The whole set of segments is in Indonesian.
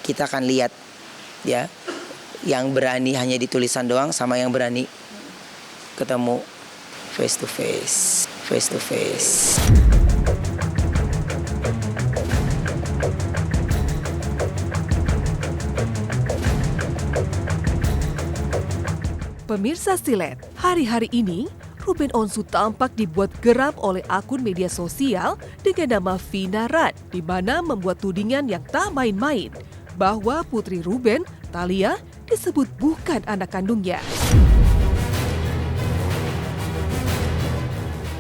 kita akan lihat ya, yang berani hanya di tulisan doang sama yang berani ketemu face to face. Pemirsa Silet, hari-hari ini Ruben Onsu tampak dibuat geram oleh akun media sosial dengan nama Vina Ran, di mana membuat tudingan yang tak main-main bahwa putri Ruben, Thalia, disebut bukan anak kandungnya.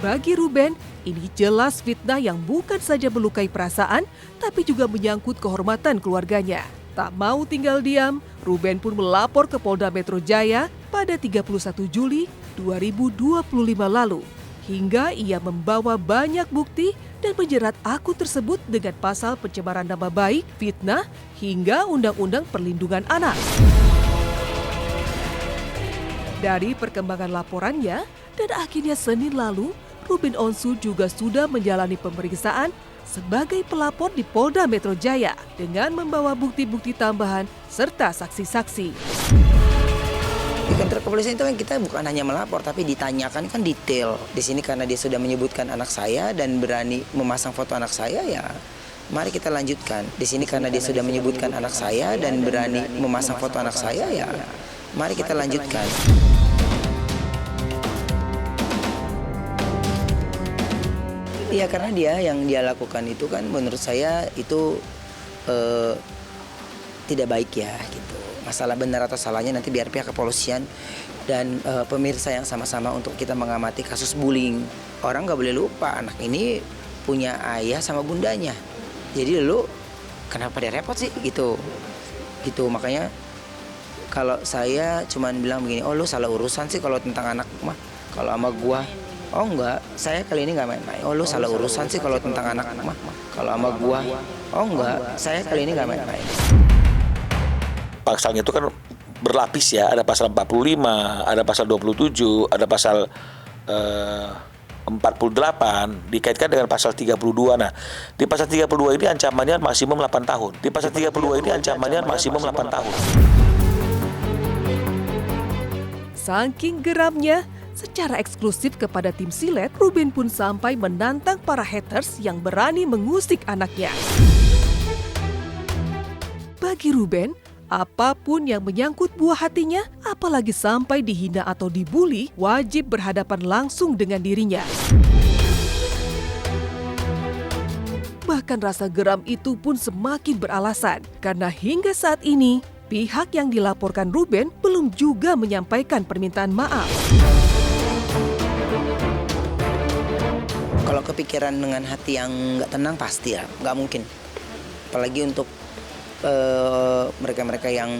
Bagi Ruben, ini jelas fitnah yang bukan saja melukai perasaan, tapi juga menyangkut kehormatan keluarganya. Tak mau tinggal diam, Ruben pun melapor ke Polda Metro Jaya pada 31 Juli 2025 lalu. Hingga ia membawa banyak bukti dan menjerat akun tersebut dengan pasal pencemaran nama baik, fitnah, hingga Undang-Undang Perlindungan Anak. Dari perkembangan laporannya, dan akhirnya Senin lalu, Ruben Onsu juga sudah menjalani pemeriksaan sebagai pelapor di Polda Metro Jaya dengan membawa bukti-bukti tambahan serta saksi-saksi. Di kantor kepolisian itu kan kita bukan hanya melapor, tapi ditanyakan kan detail. Di sini karena dia sudah menyebutkan anak saya dan berani memasang foto anak saya, ya mari kita lanjutkan. Di sini karena dia sudah menyebutkan anak saya dan berani memasang foto anak saya, ya mari kita lanjutkan. Iya, karena yang dia lakukan itu kan menurut saya itu tidak baik ya gitu. Masalah benar atau salahnya nanti biar pihak kepolisian dan pemirsa yang sama-sama untuk kita mengamati kasus bullying. Orang nggak boleh lupa anak ini punya ayah sama bundanya. Jadi lu kenapa dia repot sih gitu. Makanya kalau saya cuman bilang begini, oh lu salah urusan sih kalau tentang anak mah. Kalau sama gua, oh enggak, saya kali ini nggak main-main. Oh lu salah urusan sih kalau tentang anak mah. Kalau sama gua, oh enggak, saya kali ini nggak main-main. Pasalnya itu kan berlapis ya, ada pasal 45, ada pasal 27, ada pasal 48, dikaitkan dengan pasal 32. Nah, di pasal 32 ini ancamannya maksimum 8 tahun. Di pasal 32 ini ancamannya maksimum 8 tahun. Saking geramnya, secara eksklusif kepada tim Silet, Ruben pun sampai menantang para haters yang berani mengusik anaknya. Bagi Ruben, apapun yang menyangkut buah hatinya, apalagi sampai dihina atau dibully, wajib berhadapan langsung dengan dirinya. Bahkan rasa geram itu pun semakin beralasan, karena hingga saat ini, pihak yang dilaporkan Ruben belum juga menyampaikan permintaan maaf. Kalau kepikiran dengan hati yang nggak tenang pasti ya, nggak mungkin. Apalagi untuk mereka-mereka yang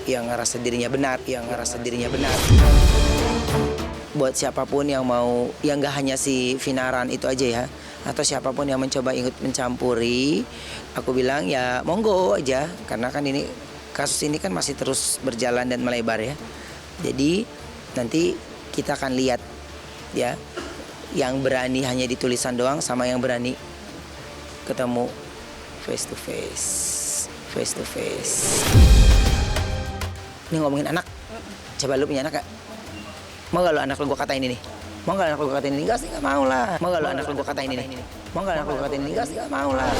yang ngerasa dirinya benar, Buat siapapun yang mau, yang nggak hanya si Vina Ran itu aja ya, atau siapapun yang mencoba ikut mencampuri, aku bilang ya monggo aja, karena kan kasus ini kan masih terus berjalan dan melebar ya. Jadi nanti kita akan lihat ya, yang berani hanya di tulisan doang sama yang berani ketemu face to face. Ini ngomongin anak. Coba lu punya anak gak? Mau gak lu anak lu gua katain ini? Mau gak anak lu gua katain ini? Enggak sih, gak mau lah. Mau gak lu anak lu gua katain ini? Mau gak anak lu gua katain ini? Enggak sih, gak mau lah.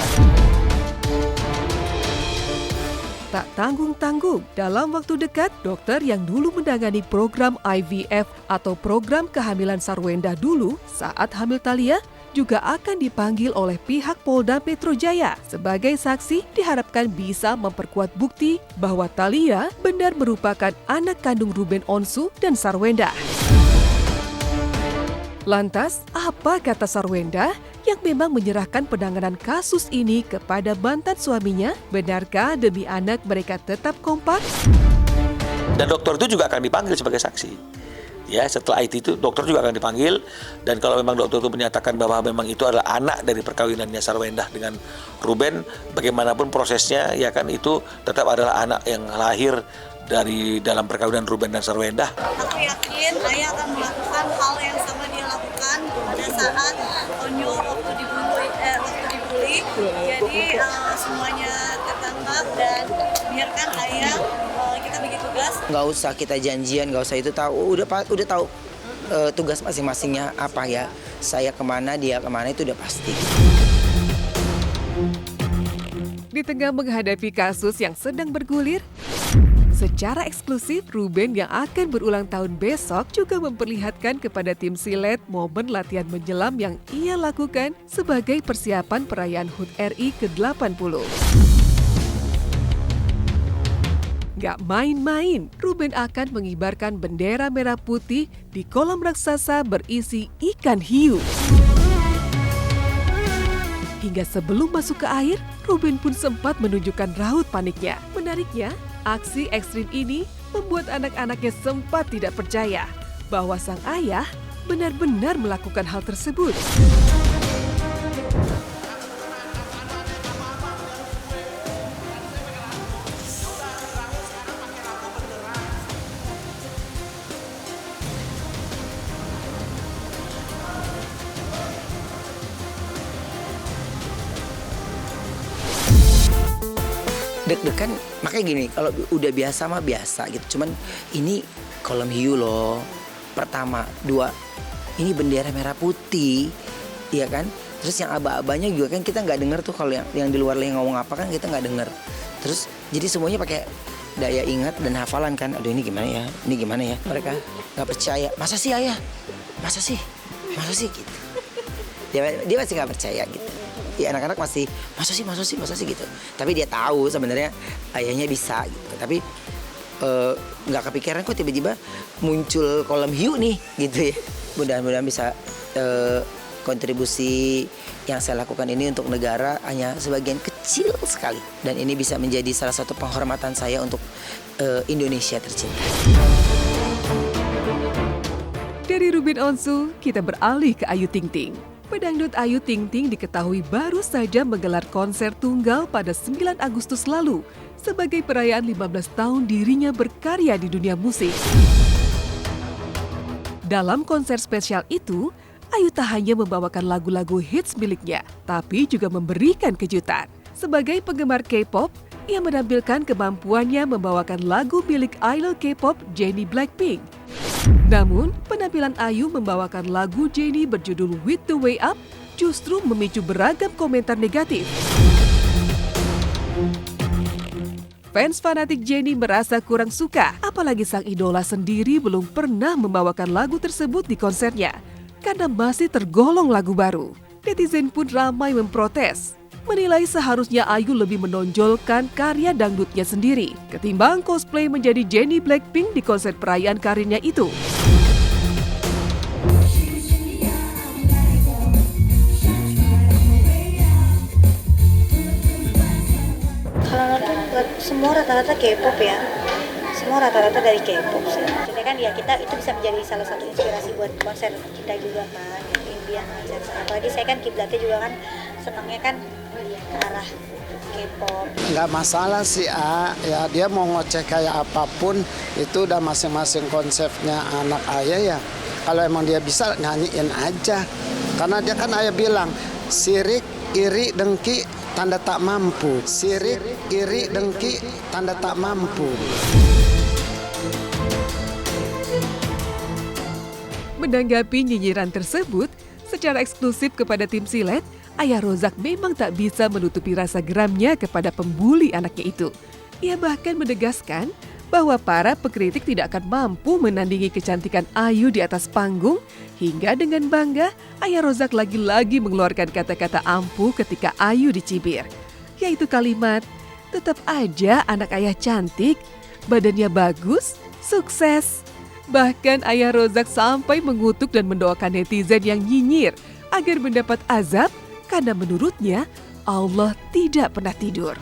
Tak tanggung-tanggung, dalam waktu dekat, dokter yang dulu menangani program IVF atau program kehamilan Sarwenda dulu saat hamil Thalia juga akan dipanggil oleh pihak Polda Metro Jaya. Sebagai saksi, diharapkan bisa memperkuat bukti bahwa Thalia benar merupakan anak kandung Ruben Onsu dan Sarwenda. Lantas, apa kata Sarwenda yang memang menyerahkan penanganan kasus ini kepada mantan suaminya? Benarkah demi anak mereka tetap kompak? Dan dokter itu juga akan dipanggil sebagai saksi. Ya, setelah itu dokter juga akan dipanggil, dan kalau memang dokter itu menyatakan bahwa memang itu adalah anak dari perkawinannya Sarwenda dengan Ruben, bagaimanapun prosesnya ya kan itu tetap adalah anak yang lahir dari dalam perkawinan Ruben dan Sarwenda. Aku yakin ayah akan melakukan hal yang sama dia lakukan pada saat Onyo waktu dibully. Jadi semuanya nggak usah kita janjian, nggak usah itu tahu, udah tahu tugas masing-masingnya apa ya. Saya kemana, dia kemana, itu udah pasti. Di tengah menghadapi kasus yang sedang bergulir, secara eksklusif Ruben yang akan berulang tahun besok juga memperlihatkan kepada tim Silet momen latihan menyelam yang ia lakukan sebagai persiapan perayaan HUT RI ke-80. Gak main-main, Ruben akan mengibarkan bendera merah putih di kolam raksasa berisi ikan hiu. Hingga sebelum masuk ke air, Ruben pun sempat menunjukkan raut paniknya. Menariknya, aksi ekstrim ini membuat anak-anaknya sempat tidak percaya bahwa sang ayah benar-benar melakukan hal tersebut. Deg-degan, makanya gini, kalau udah biasa mah biasa gitu. Cuman ini kolam hiu loh. Pertama, dua, ini bendera merah putih, iya kan? Terus yang aba-abanya juga kan kita nggak dengar tuh, kalau yang di luar lagi ngomong apa kan kita nggak dengar. Terus jadi semuanya pakai daya ingat dan hafalan kan. Aduh ini gimana ya? Ini gimana ya? Mereka nggak percaya. Masa sih ayah? Masa sih? Masa sih gitu? Dia masih nggak percaya gitu. Ya anak-anak masih masa sih gitu. Tapi dia tahu sebenarnya ayahnya bisa gitu. Tapi nggak kepikiran kok tiba-tiba muncul kolam hiu nih gitu ya. Mudah-mudahan bisa kontribusi yang saya lakukan ini untuk negara hanya sebagian kecil sekali. Dan ini bisa menjadi salah satu penghormatan saya untuk Indonesia tercinta. Dari Ruben Onsu, kita beralih ke Ayu Ting Ting. Pedangdut Ayu Ting Ting diketahui baru saja menggelar konser tunggal pada 9 Agustus lalu sebagai perayaan 15 tahun dirinya berkarya di dunia musik. Dalam konser spesial itu, Ayu tak hanya membawakan lagu-lagu hits miliknya, tapi juga memberikan kejutan. Sebagai penggemar K-pop, ia menampilkan kemampuannya membawakan lagu milik idol K-pop Jennie Blackpink. Namun, penampilan Ayu membawakan lagu Jennie berjudul With the Way Up justru memicu beragam komentar negatif. Fans fanatik Jennie merasa kurang suka, apalagi sang idola sendiri belum pernah membawakan lagu tersebut di konsernya, karena masih tergolong lagu baru. Netizen pun ramai memprotes, menilai seharusnya Ayu lebih menonjolkan karya dangdutnya sendiri ketimbang cosplay menjadi Jennie Blackpink di konser perayaan karirnya itu. Kalau nonton semua rata-rata K-pop ya, semua rata-rata dari K-pop sih. Maksudnya kan ya kita itu bisa menjadi salah satu inspirasi buat konser kita juga kan, impian konser. Apalagi saya kan kiblatnya juga kan senangnya kan ke arah K-pop. Nggak masalah sih ya dia mau ngoceh kayak apapun itu udah masing-masing konsepnya anak ayah ya. Kalau emang dia bisa nyanyiin aja, karena dia kan ayah bilang sirik, iri, dengki, tanda tak mampu. Sirik, iri, dengki, tanda tak mampu. Menanggapi nyinyiran tersebut, secara eksklusif kepada tim Silet, Ayah Rozak memang tak bisa menutupi rasa geramnya kepada pembuli anaknya itu. Ia bahkan menegaskan bahwa para pengkritik tidak akan mampu menandingi kecantikan Ayu di atas panggung, hingga dengan bangga Ayah Rozak lagi-lagi mengeluarkan kata-kata ampuh ketika Ayu dicibir, yaitu kalimat, "Tetap aja anak ayah cantik, badannya bagus, sukses." Bahkan Ayah Rozak sampai mengutuk dan mendoakan netizen yang nyinyir agar mendapat azab karena menurutnya Allah tidak pernah tidur.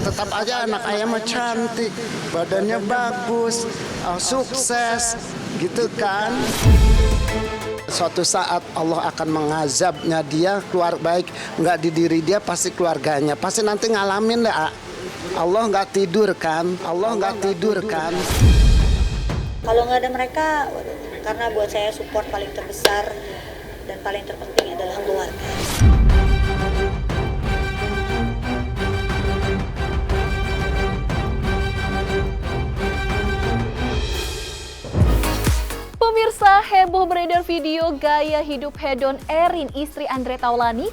Tetap aja anak ayah mah cantik, badannya bagus, sukses, gitu kan. Suatu saat Allah akan mengazabnya dia, keluar baik nggak di diri dia, pasti keluarganya. Pasti nanti ngalamin deh. Allah nggak tidur kan, Allah nggak tidur kan. Kalau nggak ada mereka, karena buat saya support paling terbesar dan paling terpenting adalah keluarga. heboh beredar video gaya hidup hedon Erin, istri Andre Taulani,